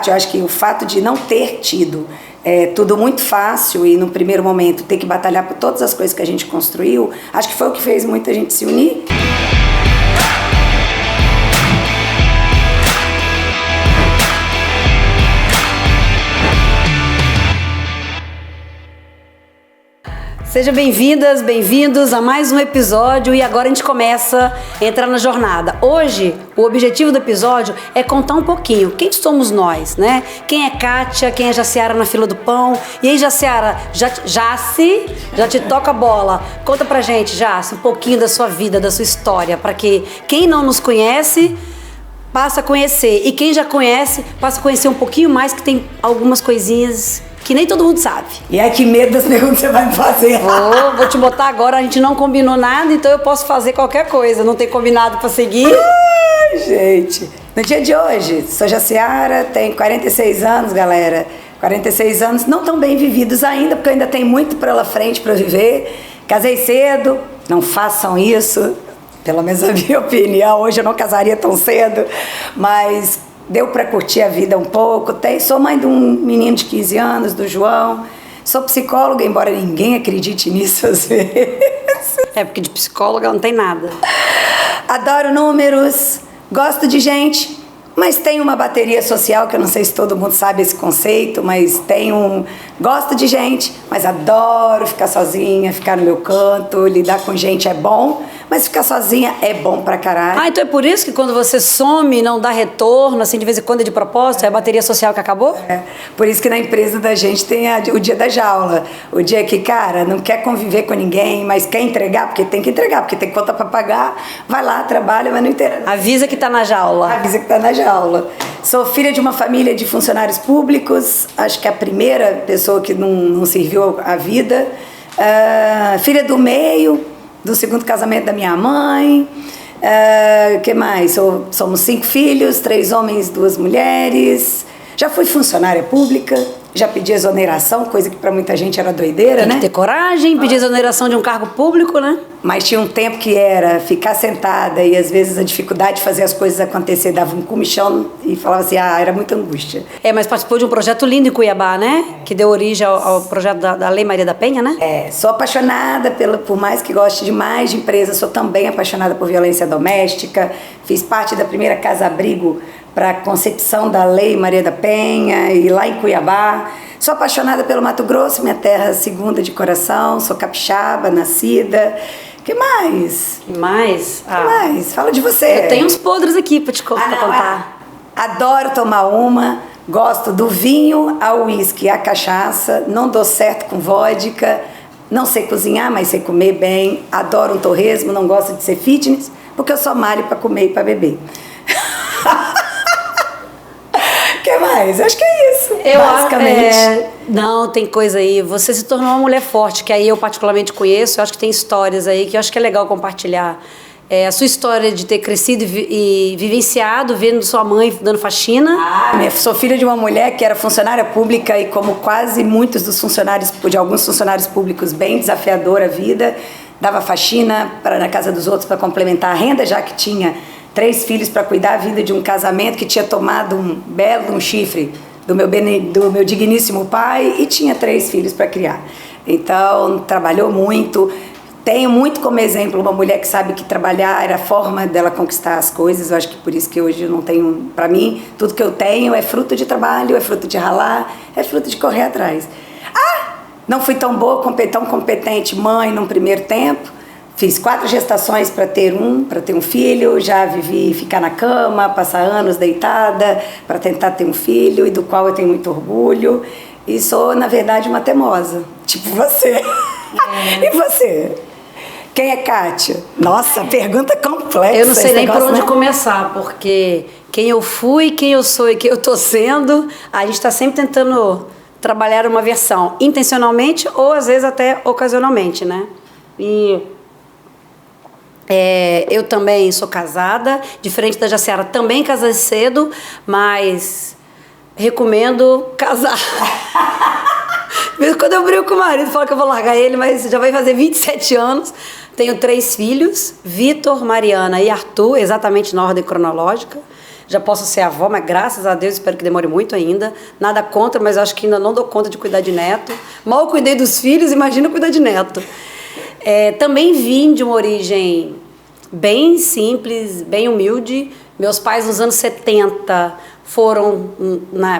parte, eu acho que o fato de não ter tido tudo muito fácil e no primeiro momento ter que batalhar por todas as coisas que a gente construiu, acho que foi o que fez muita gente se unir. Sejam bem-vindas, bem-vindos a mais um episódio e agora a gente começa a entrar na jornada. Hoje, o objetivo do episódio é contar um pouquinho quem somos nós, né? Quem é Kátia, quem é Jaciara na fila do pão. E aí, Jaciara, já te toca a bola. Conta pra gente, Jaci, um pouquinho da sua vida, da sua história, para que quem não nos conhece passa a conhecer e quem já conhece passa a conhecer um pouquinho mais, que tem algumas coisinhas que nem todo mundo sabe. E aí, que medo das perguntas que você vai me fazer. Vou te botar agora, a gente não combinou nada, então eu posso fazer qualquer coisa, não tem combinado pra seguir. Ai, gente. No dia de hoje, sou Jaciara, tenho 46 anos, galera. 46 anos, não tão bem vividos ainda, porque eu ainda tenho muito pela frente pra viver. Casei cedo, não façam isso, pelo menos a minha opinião. Hoje eu não casaria tão cedo, mas deu para curtir a vida um pouco. Sou mãe de um menino de 15 anos, do João. Sou psicóloga, embora ninguém acredite nisso às vezes. É, porque de psicóloga não tem nada. Adoro números, gosto de gente, mas tenho uma bateria social, que eu não sei se todo mundo sabe esse conceito, mas gosto de gente, mas adoro ficar sozinha, ficar no meu canto. Lidar com gente é bom, mas ficar sozinha é bom pra caralho. Ah, então é por isso que quando você some e não dá retorno, assim, de vez em quando é de propósito, é a bateria social que acabou? É, por isso que na empresa da gente tem o dia da jaula. O dia que, cara, não quer conviver com ninguém, mas quer entregar, porque tem que entregar, porque tem conta pra pagar, vai lá, trabalha, mas não interessa. Avisa que tá na jaula. Avisa que tá na jaula. Sou filha de uma família de funcionários públicos, acho que é a primeira pessoa que não serviu a vida. Filha do meio, do segundo casamento da minha mãe. Que mais? Somos 5 filhos, 3 homens, 2 mulheres. Já fui funcionária pública, já pedi exoneração, coisa que para muita gente era doideira, né? Tem que ter coragem, pedir exoneração de um cargo público, né? Mas tinha um tempo que era ficar sentada e às vezes a dificuldade de fazer as coisas acontecer dava um comichão e falava assim, era muita angústia. Mas participou de um projeto lindo em Cuiabá, né? Que deu origem ao projeto da Lei Maria da Penha, né? Sou apaixonada por mais que goste demais de empresa, sou também apaixonada por violência doméstica, fiz parte da primeira casa-abrigo para a concepção da Lei Maria da Penha e lá em Cuiabá. Sou apaixonada pelo Mato Grosso, minha terra segunda de coração, sou capixaba, nascida. Que mais? Que mais? Que mais? Fala de você. Eu tenho uns podres aqui para te contar. Adoro tomar uma, gosto do vinho, ao uísque, à cachaça, não dou certo com vodka, não sei cozinhar, mas sei comer bem, adoro um torresmo, não gosto de ser fitness, porque eu só malho para comer e para beber. O que mais? Acho que é isso, basicamente. Não, tem coisa aí. Você se tornou uma mulher forte, que aí eu particularmente conheço. Eu acho que tem histórias aí que eu acho que é legal compartilhar. A sua história de ter crescido e vivenciado, vendo sua mãe dando faxina. Sou filha de uma mulher que era funcionária pública e, como quase muitos dos funcionários, de alguns funcionários públicos, bem desafiadora a vida, dava faxina na casa dos outros para complementar a renda, já que tinha 3 filhos para cuidar a vida de um casamento que tinha tomado um belo chifre do meu digníssimo pai e tinha 3 filhos para criar. Então, trabalhou muito. Tenho muito como exemplo uma mulher que sabe que trabalhar era a forma dela conquistar as coisas. Eu acho que por isso que hoje eu não tenho, para mim, tudo que eu tenho é fruto de trabalho, é fruto de ralar, é fruto de correr atrás. Não fui tão boa, tão competente mãe num primeiro tempo. Fiz 4 gestações para ter um filho, já vivi ficar na cama, passar anos deitada para tentar ter um filho, e do qual eu tenho muito orgulho. E sou, na verdade, uma teimosa, tipo você. E você? Quem é Kátia? Nossa, pergunta complexa. Eu não sei nem por onde começar, porque quem eu fui, quem eu sou e quem eu tô sendo, a gente está sempre tentando trabalhar uma versão, intencionalmente ou às vezes até ocasionalmente, né? E eu também sou casada, diferente da Jaciara, também casei cedo, mas recomendo casar. Mesmo quando eu brigo com o marido, falo que eu vou largar ele, mas já vai fazer 27 anos. Tenho 3 filhos, Vitor, Mariana e Arthur, exatamente na ordem cronológica. já posso ser avó, mas graças a Deus espero que demore muito ainda. Nada contra, mas acho que ainda não dou conta de cuidar de neto. Mal cuidei dos filhos, imagina cuidar de neto. Também vim de uma origem bem simples, bem humilde. Meus pais nos anos 70 foram,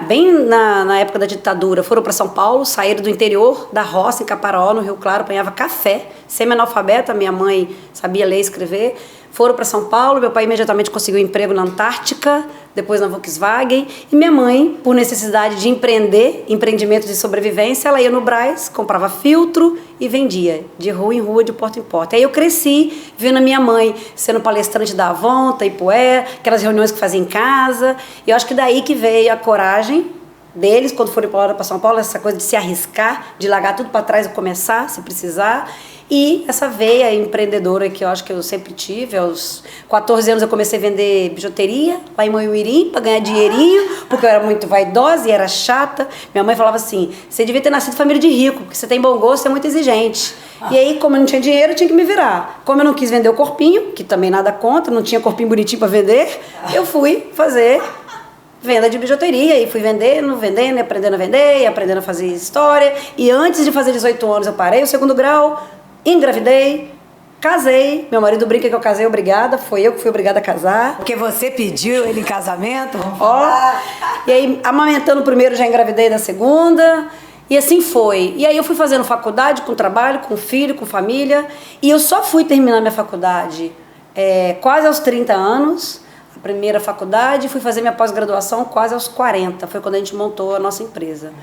bem na época da ditadura, foram para São Paulo, saíram do interior da roça, em Caparaó, no Rio Claro, apanhava café, semi-analfabeta, minha mãe sabia ler e escrever. Foram para São Paulo, meu pai imediatamente conseguiu emprego na Antártica, depois na Volkswagen, e minha mãe, por necessidade de empreendimento de sobrevivência, ela ia no Brás, comprava filtro e vendia, de rua em rua, de porta em porta. Aí eu cresci vendo a minha mãe sendo palestrante da Avon, Ipué, aquelas reuniões que fazia em casa, e eu acho que daí que veio a coragem deles, quando foram para São Paulo, essa coisa de se arriscar, de largar tudo para trás e começar, se precisar. E essa veia empreendedora que eu acho que eu sempre tive. Aos 14 anos eu comecei a vender bijuteria lá em Moimirim para ganhar dinheirinho, porque eu era muito vaidosa e era chata. Minha mãe falava assim, você devia ter nascido em família de rico, porque você tem bom gosto, você é muito exigente. E aí, como eu não tinha dinheiro, eu tinha que me virar. Como eu não quis vender o corpinho, que também nada contra, não tinha corpinho bonitinho para vender, eu fui fazer venda de bijuteria e fui vendendo, e aprendendo a vender, e aprendendo a fazer história. E antes de fazer 18 anos eu parei o segundo grau, engravidei, casei. Meu marido brinca que eu casei obrigada, foi eu que fui obrigada a casar. Porque você pediu ele em casamento? E aí, amamentando o primeiro, já engravidei da segunda. E assim foi. E aí eu fui fazendo faculdade, com trabalho, com filho, com família. E eu só fui terminar minha faculdade quase aos 30 anos. A primeira faculdade, fui fazer minha pós-graduação quase aos 40. Foi quando a gente montou a nossa empresa.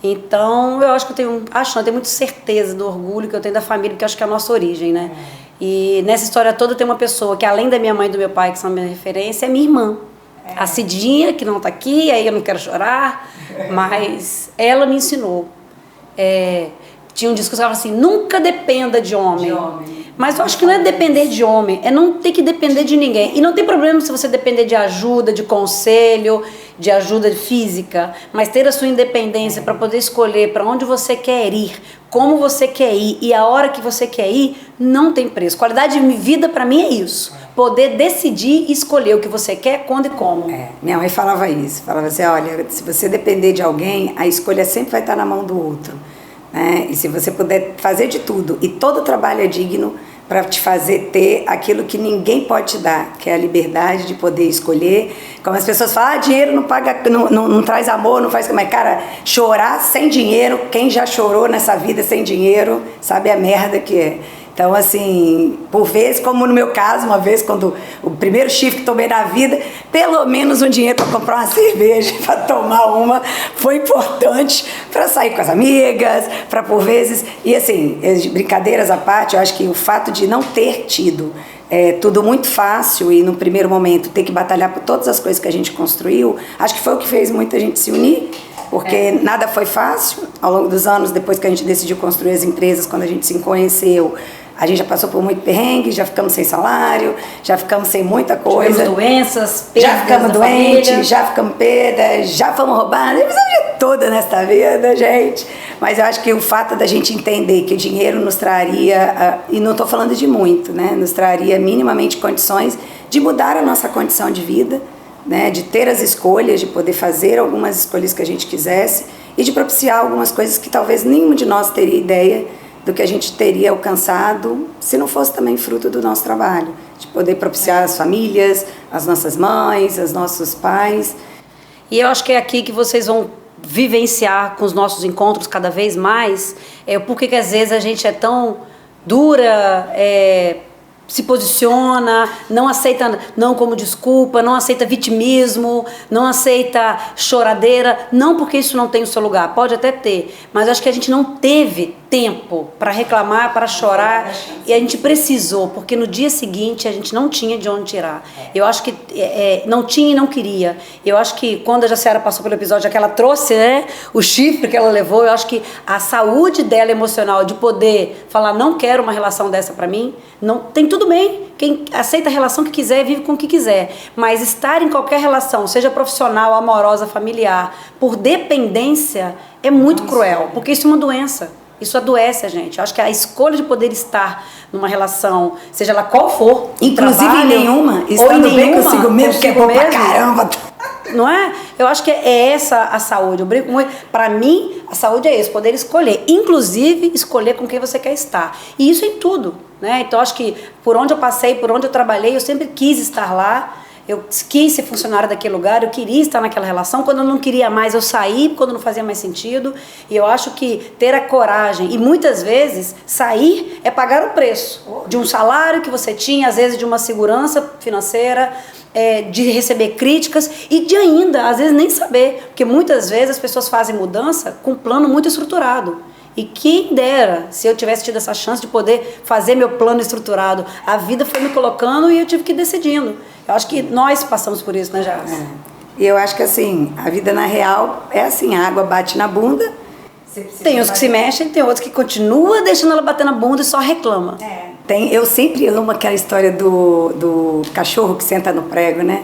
Então, eu acho que eu tenho muita certeza do orgulho que eu tenho da família, porque eu acho que é a nossa origem, né? E nessa história toda tem uma pessoa que, além da minha mãe e do meu pai, que são a minha referência, é minha irmã. A Cidinha, que não está aqui, aí eu não quero chorar, mas ela me ensinou. Tinha um discurso que falava assim, nunca dependa de homem. Mas eu acho que não é depender de homem, é não ter que depender de ninguém. E não tem problema se você depender de ajuda, de conselho, de ajuda física, mas ter a sua independência para poder escolher para onde você quer ir, como você quer ir e a hora que você quer ir, não tem preço. Qualidade de vida para mim é isso. Poder decidir e escolher o que você quer, quando e como. Minha mãe falava isso, falava assim, olha, se você depender de alguém, a escolha sempre vai estar na mão do outro. E se você puder fazer de tudo, e todo trabalho é digno para te fazer ter aquilo que ninguém pode te dar, que é a liberdade de poder escolher. Como as pessoas falam, dinheiro não paga, não traz amor, não faz... Mas, cara, chorar sem dinheiro, quem já chorou nessa vida sem dinheiro, sabe a merda que é. Então, assim, por vezes, como no meu caso, uma vez, quando o primeiro chifre que tomei na vida, pelo menos um dinheiro para comprar uma cerveja, para tomar uma, foi importante para sair com as amigas, para por vezes... E assim, brincadeiras à parte, eu acho que o fato de não ter tido tudo muito fácil e no primeiro momento ter que batalhar por todas as coisas que a gente construiu, acho que foi o que fez muita gente se unir, porque nada foi fácil. Ao longo dos anos, depois que a gente decidiu construir as empresas, quando a gente se conheceu, a gente já passou por muito perrengue, já ficamos sem salário, já ficamos sem muita coisa. Tivemos doenças, perdas, já ficamos doentes, já ficamos perdas, já fomos roubados, a toda nesta vida, gente. Mas eu acho que o fato da gente entender que o dinheiro nos traria, e não estou falando de muito, né, nos traria minimamente condições de mudar a nossa condição de vida, né, de ter as escolhas, de poder fazer algumas escolhas que a gente quisesse e de propiciar algumas coisas que talvez nenhum de nós teria ideia do que a gente teria alcançado se não fosse também fruto do nosso trabalho, de poder propiciar as famílias, as nossas mães, os nossos pais. E eu acho que é aqui que vocês vão vivenciar com os nossos encontros cada vez mais, porque que às vezes a gente é tão dura, se posiciona, não aceita não como desculpa, não aceita vitimismo, não aceita choradeira, não porque isso não tem o seu lugar, pode até ter, mas acho que a gente não teve tempo para reclamar, para chorar, e a gente precisou, porque no dia seguinte a gente não tinha de onde tirar. Eu acho que não tinha e não queria. Eu acho que quando a Jaciara passou pelo episódio que ela trouxe, né, o chifre que ela levou, eu acho que a saúde dela emocional de poder falar, não quero uma relação dessa para mim, não tem tudo bem. Quem aceita a relação que quiser, vive com o que quiser. Mas estar em qualquer relação, seja profissional, amorosa, familiar, por dependência, é muito cruel, porque isso é uma doença. Isso adoece a gente. Eu acho que a escolha de poder estar numa relação, seja lá qual for, inclusive trabalho, nenhuma, estando bem consigo mesmo, que é bom pra caramba. Não é? Eu acho que é essa a saúde. Eu brinco muito. Pra mim, a saúde é isso, poder escolher. Inclusive, escolher com quem você quer estar. E isso em tudo, né? Então, acho que por onde eu passei, por onde eu trabalhei, eu sempre quis estar lá. Eu quis ser funcionária daquele lugar, eu queria estar naquela relação. Quando eu não queria mais, eu saí, quando não fazia mais sentido. E eu acho que ter a coragem, e muitas vezes, sair é pagar o preço de um salário que você tinha, às vezes de uma segurança financeira, de receber críticas e de ainda, às vezes, nem saber. Porque muitas vezes as pessoas fazem mudança com um plano muito estruturado. E quem dera, se eu tivesse tido essa chance de poder fazer meu plano estruturado. A vida foi me colocando e eu tive que ir decidindo. Eu acho que nós passamos por isso, né, Jás? E eu acho que assim, a vida na real é assim, a água bate na bunda. Tem uns que se mexem, tem outros que continuam deixando ela bater na bunda e só reclama. Eu sempre amo aquela história do cachorro que senta no prego, né?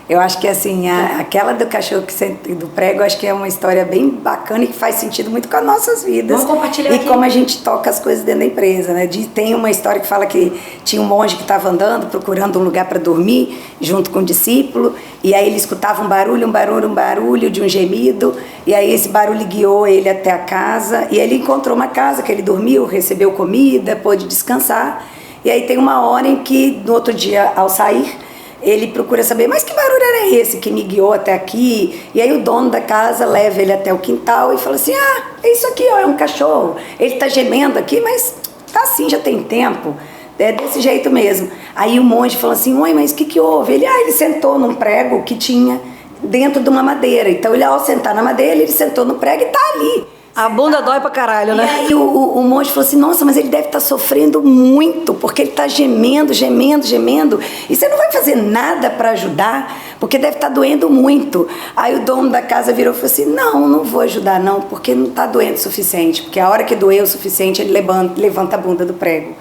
Eu acho que assim, aquela do cachorro que senta do prego, eu acho que é uma história bem bacana e que faz sentido muito com as nossas vidas. Vamos compartilhar e aqui. Como a gente toca as coisas dentro da empresa, né? Tem uma história que fala que tinha um monge que estava andando, procurando um lugar para dormir, junto com um discípulo, e aí ele escutava um barulho de um gemido, e aí esse barulho guiou ele até a casa, e ele encontrou uma casa que ele dormiu, recebeu comida, pôde descansar, e aí tem uma hora em que, no outro dia, ao sair, ele procura saber, mas que barulho era esse que me guiou até aqui? E aí o dono da casa leva ele até o quintal e fala assim, é isso aqui, ó, é um cachorro. Ele tá gemendo aqui, mas tá assim, já tem tempo. É desse jeito mesmo. Aí o monge falou assim, mãe, mas o que houve? Ele sentou num prego que tinha dentro de uma madeira. Então ele, ao sentar na madeira, ele sentou no prego e tá ali. A bunda dói pra caralho, né? E aí o monge falou assim, nossa, mas ele deve estar sofrendo muito, porque ele está gemendo, e você não vai fazer nada para ajudar, porque deve estar doendo muito. Aí o dono da casa virou e falou assim, não vou ajudar não, porque não está doendo o suficiente, porque a hora que doeu o suficiente, ele levanta a bunda do prego.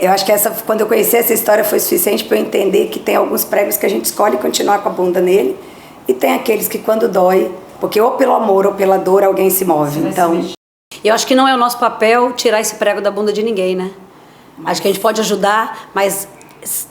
Eu acho que quando eu conheci essa história foi suficiente para eu entender que tem alguns pregos que a gente escolhe continuar com a bunda nele, e tem aqueles que quando dói, porque ou pelo amor ou pela dor alguém se move. Então, eu acho que não é o nosso papel tirar esse prego da bunda de ninguém, né? Acho que a gente pode ajudar, mas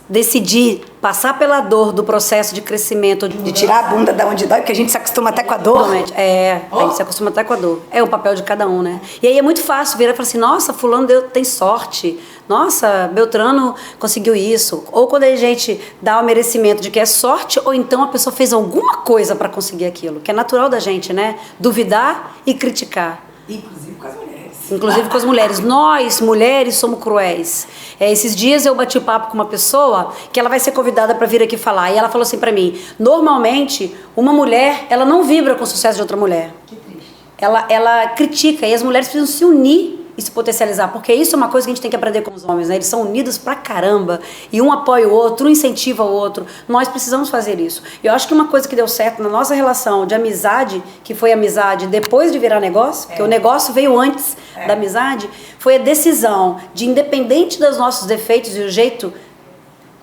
decidir passar pela dor do processo de crescimento, de tirar a bunda da onde dói, porque a gente se acostuma até com a dor. A gente se acostuma até com a dor. É o papel de cada um, né? E aí é muito fácil virar e falar assim, nossa, fulano tem sorte. Nossa, Beltrano conseguiu isso. Ou quando a gente dá o merecimento de que é sorte, ou então a pessoa fez alguma coisa para conseguir aquilo, que é natural da gente, né? Duvidar e criticar. Inclusive com as mulheres. Inclusive com as mulheres. Nós, mulheres, somos cruéis. Esses dias eu bati o papo com uma pessoa que ela vai ser convidada para vir aqui falar. E ela falou assim para mim, normalmente, uma mulher, ela não vibra com o sucesso de outra mulher. Que triste. Ela critica e as mulheres precisam se unir e se potencializar, porque isso é uma coisa que a gente tem que aprender com os homens, né? Eles são unidos pra caramba, e um apoia o outro, um incentiva o outro. Nós precisamos fazer isso. E eu acho que uma coisa que deu certo na nossa relação de amizade, que foi amizade depois de virar negócio, porque o negócio veio antes da amizade, foi a decisão de, independente dos nossos defeitos e o jeito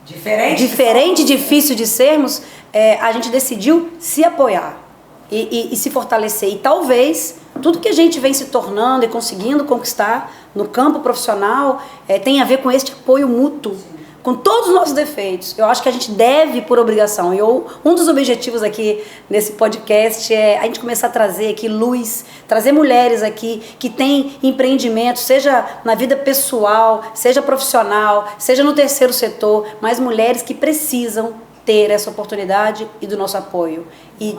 diferente, difícil de sermos, a gente decidiu se apoiar e se fortalecer. E talvez tudo que a gente vem se tornando e conseguindo conquistar no campo profissional tem a ver com este apoio mútuo, com todos os nossos defeitos. Eu acho que a gente deve, por obrigação, um dos objetivos aqui nesse podcast é a gente começar a trazer aqui luz, trazer mulheres aqui que têm empreendimento, seja na vida pessoal, seja profissional, seja no terceiro setor, mas mulheres que precisam ter essa oportunidade e do nosso apoio. E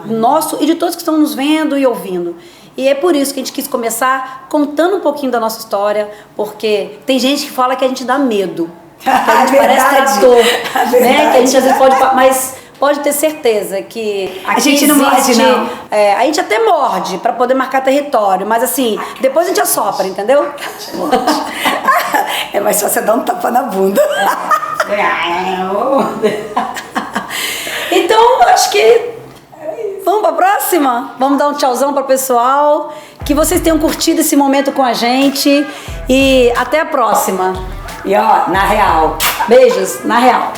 de todos que estão nos vendo e ouvindo. E é por isso que a gente quis começar contando um pouquinho da nossa história, porque tem gente que fala que a gente dá medo, que a gente parece trator, né? Que a gente às vezes mas pode ter certeza que a gente não morde, não. A gente até morde para poder marcar território, mas assim, depois a gente assopra, entendeu? É mais fácil dar um tapa na bunda. Então, acho que vamos para a próxima? Vamos dar um tchauzão para o pessoal. Que vocês tenham curtido esse momento com a gente. E até a próxima. E ó, na real. Beijos, na real.